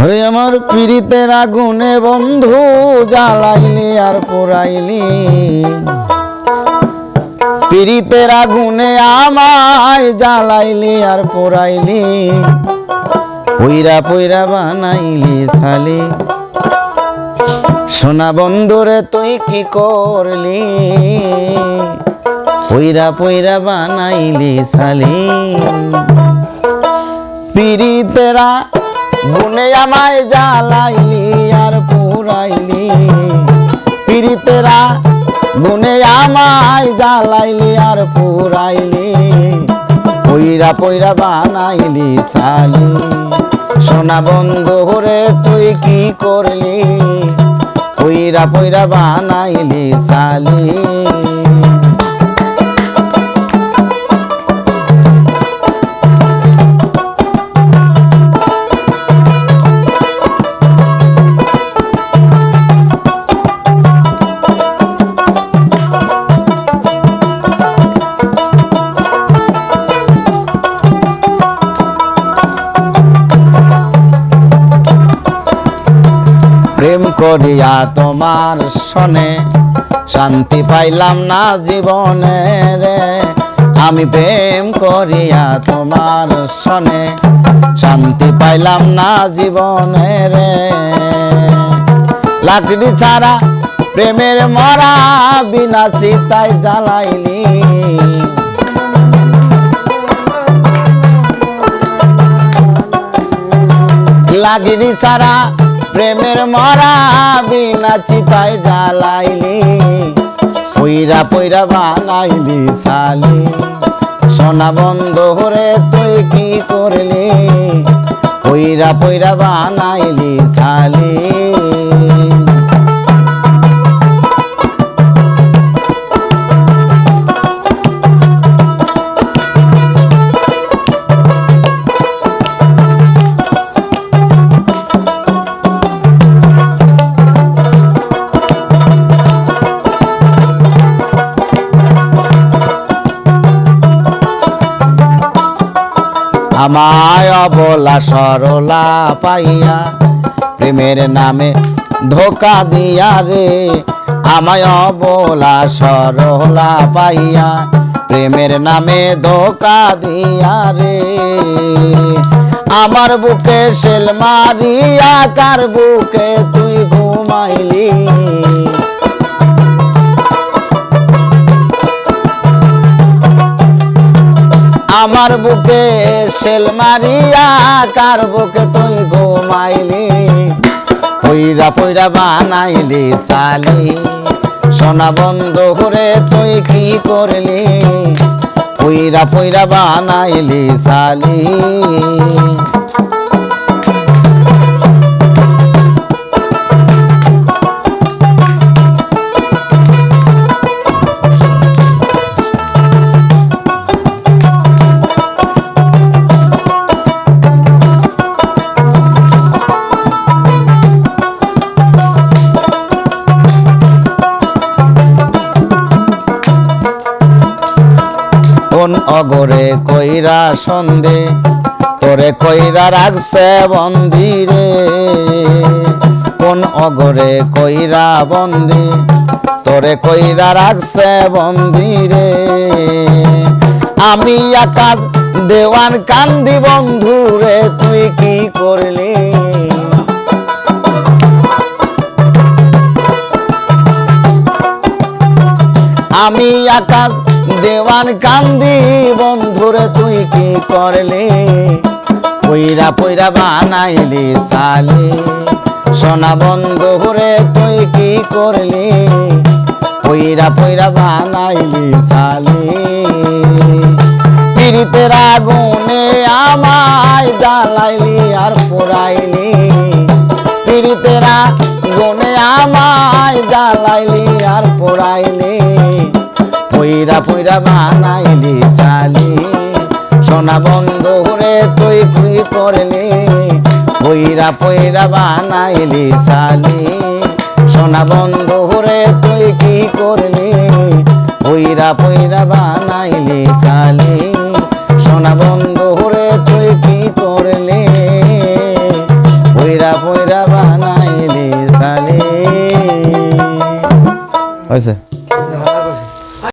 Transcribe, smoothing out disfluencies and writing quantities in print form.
ওরে আমার পীড়িতের আগুনে বন্ধু জ্বালাইলি আর পোড়াইলি, পীড়িতের আগুনে আমায় জ্বালাইলি আর পোড়াইলি, পইরা পইরা বানাইলি ছালি। সোনা বন্ধুরে তুই কি করলি, পইরা পইরা বানাইলি ছালি। পীড়িতেরা গুনে আমায় জ্বালাইলি আর পোড়াইলি, পীড়িতেরা গুনে আমায় জ্বালাইলি আর পোড়াইলি, পইরা পইরা বানাইলি ছালি। সোনা বন্ধুরে তুই কি করলি, পইরা পইরা বানাইলি ছালি। প্রেম করিয়া তোমার সনে শান্তি পাইলাম না জীবনে রে, আমি প্রেম করিয়া তোমার সনে শান্তি পাইলাম না জীবনে রে। লাকড়ি ছাড়া প্রেমের মরা বিনা চিতায় জ্বালাইলি, লাকড়ি ছাড়া প্রেমের মরা বিনা চিতায় জ্বালাইলি, পইরা পইরা বানাইলি ছালি। সোনা বন্ধুরে তুই কি করলি, পইরা পইরা বানাইলি ছালি। আমায় অবলা সরলা পাইয়া প্রেমের নামে ধোকা দিয়া রে, আমায় অবলা সরলা পাইয়া প্রেমের নামে ধোকা দিয়া রে। আমার বুকে সেল মারিয়া কার বুকে তুই ঘুমাইলি, আমার বুকে সেল মারিয়া কার বুকে তুই ঘুমাইলি, পইরা পইরা বানাইলি ছালি। সোনা বন্ধুরে তুই কি করলি, পইরা পইরা বানাইলি ছালি। কোন অগরে কইরা সন্ধে তোরে কইরা রাখছে বন্দি রে, কোন অগরে কইরা বন্দি তোরে কইরা রাখছে বন্দি রে। আমি আকাশ দেওয়ান কান্দি বন্ধুরে তুই কি করলি, আমি আকাশ দেওয়ান কান্দি বন্ধুরে তুই কি করলি, পইরা পইরা বানাইলি ছালি। সোনা বন্ধুরে তুই কি করলি, পইরা পইরা বানাইলি ছালি। পীড়িতের আগুনে আমায় জ্বালাইলি আর পোড়াইলি, পীড়িতের আগুনে আমায় জ্বালাইলি আর পোড়াইলি, পইরা পইরা বানাইলি ছালি। সোনা বন্ধুরে তুই কি করলি, পইরা পইরা বানাইলি ছালি। সোনা বন্ধুরে তুই কি করলি, পইরা পইরা বানাইলি ছালি। সোনা বন্ধুরে তুই কি করলি, পইরা কইরা বানাইলি সালি হয়েছে।